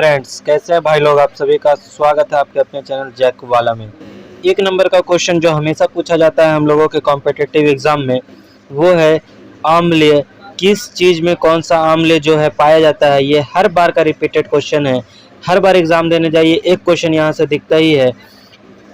Friends, कैसे हैं भाई लोग। आप सभी का स्वागत है आपके अपने चैनल जैक वाला में। एक नंबर का क्वेश्चन जो हमेशा पूछा जाता है हम लोगों के कॉम्पिटिटिव एग्जाम में, वो है आम्ल। किस चीज़ में कौन सा आम्ल जो है पाया जाता है। ये हर बार का रिपीटेड क्वेश्चन है। हर बार एग्जाम देने जाइए एक क्वेश्चन यहाँ से दिखता ही है।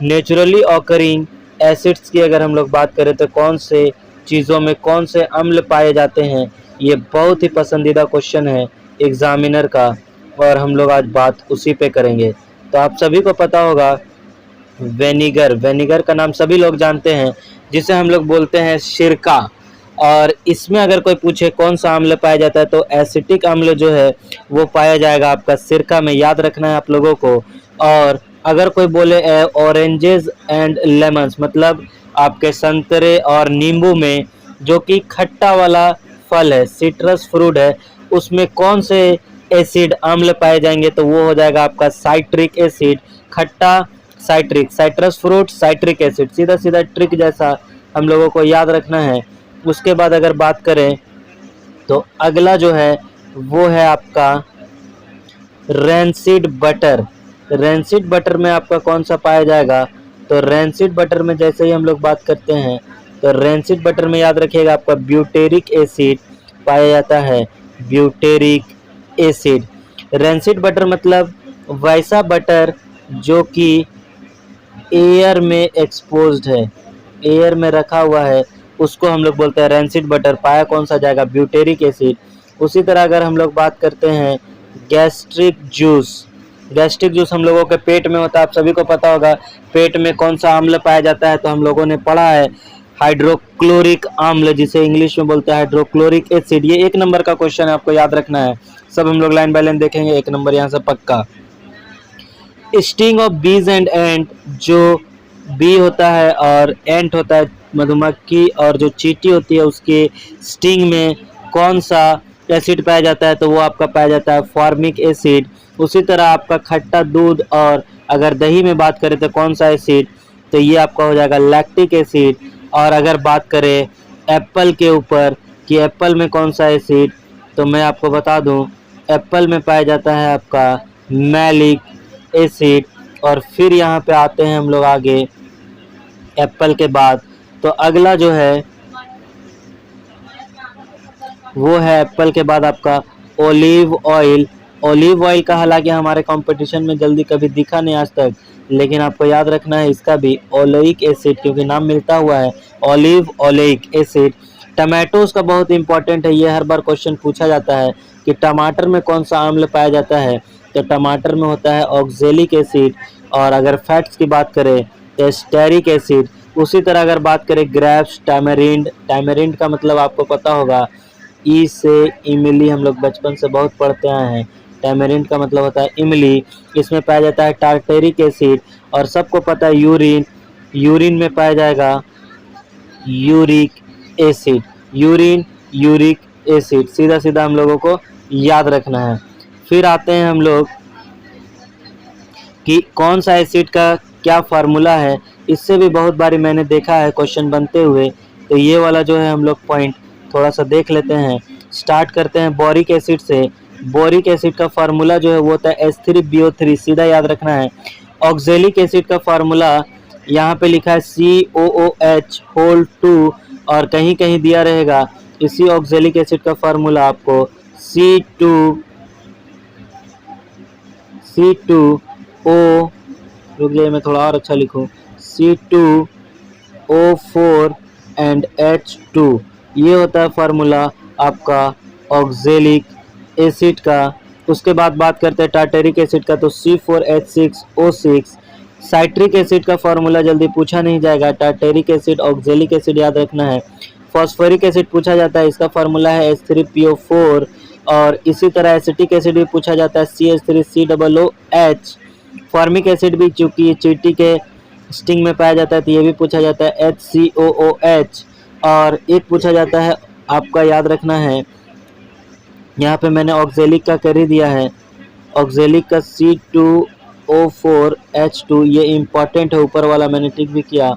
नेचुरली ऑकरिंग एसिड्स की अगर हम लोग बात करें तो कौन से चीज़ों में कौन से अम्ल पाए जाते हैं। ये बहुत ही पसंदीदा क्वेश्चन है एग्जामिनर का, और हम लोग आज बात उसी पे करेंगे। तो आप सभी को पता होगा वेनिगर का नाम सभी लोग जानते हैं, जिसे हम लोग बोलते हैं सिरका। और इसमें अगर कोई पूछे कौन सा अम्ल पाया जाता है तो एसिटिक अम्ल जो है वो पाया जाएगा आपका सिरका में। याद रखना है आप लोगों को। और अगर कोई बोले ऑरेंजेस एंड लेमन्स, मतलब आपके संतरे और नींबू में जो कि खट्टा वाला फल है, सिट्रस फ्रूट है, उसमें कौन से एसिड अम्ल पाए जाएंगे तो वो हो जाएगा आपका साइट्रिक एसिड। खट्टा citric, citrus fruit citric acid, सीधा सीधा ट्रिक जैसा हम लोगों को याद रखना है। उसके बाद अगर बात करें तो अगला जो है वो है आपका रैंसिड बटर। रैंसिड बटर में आपका कौन सा पाया जाएगा तो रैंसिड बटर में जैसे ही हम लोग बात करते हैं तो रैंसिड बटर में याद रखिएगा आपका ब्यूटेरिक एसिड पाया जाता है। Butyric acid. रैंसिड बटर मतलब वैसा बटर जो कि एयर में एक्सपोज्ड है, एयर में रखा हुआ है, उसको हम लोग बोलते हैं रैंसिड बटर। पाया कौन सा जाएगा ब्यूटेरिक एसिड। उसी तरह अगर हम लोग बात करते हैं गैस्ट्रिक जूस, गैस्ट्रिक जूस हम लोगों के पेट में होता है। आप सभी को पता होगा पेट में कौन सा अम्ल पाया जाता है तो हम लोगों ने पढ़ा है हाइड्रोक्लोरिक अम्ल, जिसे इंग्लिश में बोलते हैं हाइड्रोक्लोरिक एसिड। ये एक नंबर का क्वेश्चन है, आपको याद रखना है। सब हम लोग लाइन बाय लाइन देखेंगे, एक नंबर यहाँ से पक्का। स्टिंग ऑफ बीज एंड एंट, जो बी होता है और एंट होता है मधुमक्खी, और जो चींटी होती है उसके स्टिंग में कौन सा एसिड पाया जाता है तो वो आपका पाया जाता है फॉर्मिक एसिड। उसी तरह आपका खट्टा दूध और अगर दही में बात करें तो कौन सा एसिड तो ये आपका हो जाएगा लैक्टिक एसिड। और अगर बात करें एप्पल के ऊपर कि एप्पल में कौन सा एसिड तो मैं आपको बता दूं एप्पल में पाया जाता है आपका मैलिक एसिड। और फिर यहाँ पे आते हैं हम लोग आगे एप्पल के बाद, तो अगला जो है वो है एप्पल के बाद आपका ओलिव ऑयल। ओलिव ऑयल का हालांकि हमारे कंपटीशन में जल्दी कभी दिखा नहीं आज तक, लेकिन आपको याद रखना है इसका भी ओलेइक एसिड, क्योंकि नाम मिलता हुआ है ऑलिव ओलेइक एसिड। टमाटोज का बहुत इंपॉर्टेंट है, ये हर बार क्वेश्चन पूछा जाता है कि टमाटर में कौन सा अम्ल पाया जाता है तो टमाटर में होता है ऑक्जेलिक एसिड। और अगर फैट्स की बात करें तो स्टेरिक एसिड। उसी तरह अगर बात करें ग्रेप्स, टैमरिंड, टैमरिंड का मतलब आपको पता होगा ई से इमली, हम लोग बचपन से बहुत पढ़ते आए हैं। टैमरिंड का मतलब होता है इमली, इसमें पाया जाता है टार्टेरिक एसिड। और सबको पता है यूरिन, यूरिन में पाया जाएगा uric acid. Urine uric acid, सीधा सीधा हम लोगों को याद रखना है। फिर आते हैं हम लोग कि कौन सा एसिड का क्या फार्मूला है। इससे भी बहुत बारी मैंने देखा है क्वेश्चन बनते हुए, तो ये वाला जो है हम लोग पॉइंट थोड़ा सा देख लेते हैं। स्टार्ट करते हैं बोरिक एसिड से। बोरिक एसिड का फार्मूला जो है वो होता है H3BO3, सीधा याद रखना है। ऑक्जेलिक एसिड का फार्मूला यहाँ पे लिखा है COOH होल 2, और कहीं कहीं दिया रहेगा इसी ऑक्जेलिक एसिड का फार्मूला आपको C2O, रुक जाइए मैं थोड़ा और अच्छा लिखूँ, C2O4 एंड H2। ये होता है फार्मूला आपका ऑक्जेलिक एसिड का। उसके बाद बात करते हैं टार्टेरिक एसिड का, तो C4H6O6। साइट्रिक एसिड का फार्मूला जल्दी पूछा नहीं जाएगा, टार्टेरिक एसिड ऑक्जेलिक एसिड याद रखना है। फॉस्फोरिक एसिड पूछा जाता है, इसका फार्मूला है H3PO4। और इसी तरह एसिटिक एसिड भी पूछा जाता है CH3COOH। फॉर्मिक एसिड भी चूंकि चींटी के स्टिंग में पाया जाता है तो ये भी पूछा जाता है HCOOH। और एक पूछा जाता है आपका याद रखना है, यहाँ पे मैंने ऑक्जेलिक का कर ही दिया है, ऑक्जेलिक का C2O4H2, ये इम्पॉर्टेंट है, ऊपर वाला मैंने टिक भी किया।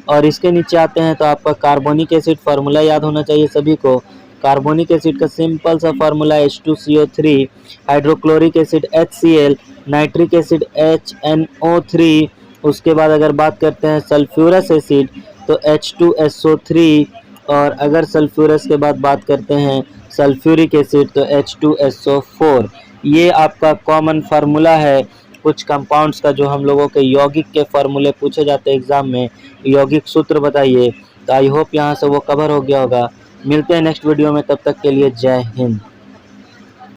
और इसके नीचे आते हैं तो आपका कार्बोनिक एसिड फार्मूला याद होना चाहिए सभी को, कार्बोनिक एसिड का सिंपल सा formula H2CO3, hydrochloric acid HCl, nitric acid HNO3। उसके बाद अगर बात करते हैं सल्फ्यूरस एसिड तो H2SO3, और अगर सल्फ्यूरस के बाद बात करते हैं सल्फ्यूरिक एसिड तो H2SO4। ये आपका कॉमन फार्मूला है कुछ कंपाउंड्स का जो हम लोगों के यौगिक के फार्मूले पूछे जाते हैं एग्जाम में, यौगिक सूत्र बताइए। तो आई होप यहाँ से वो कवर हो गया होगा। मिलते हैं नेक्स्ट वीडियो में, तब तक के लिए जय हिंद।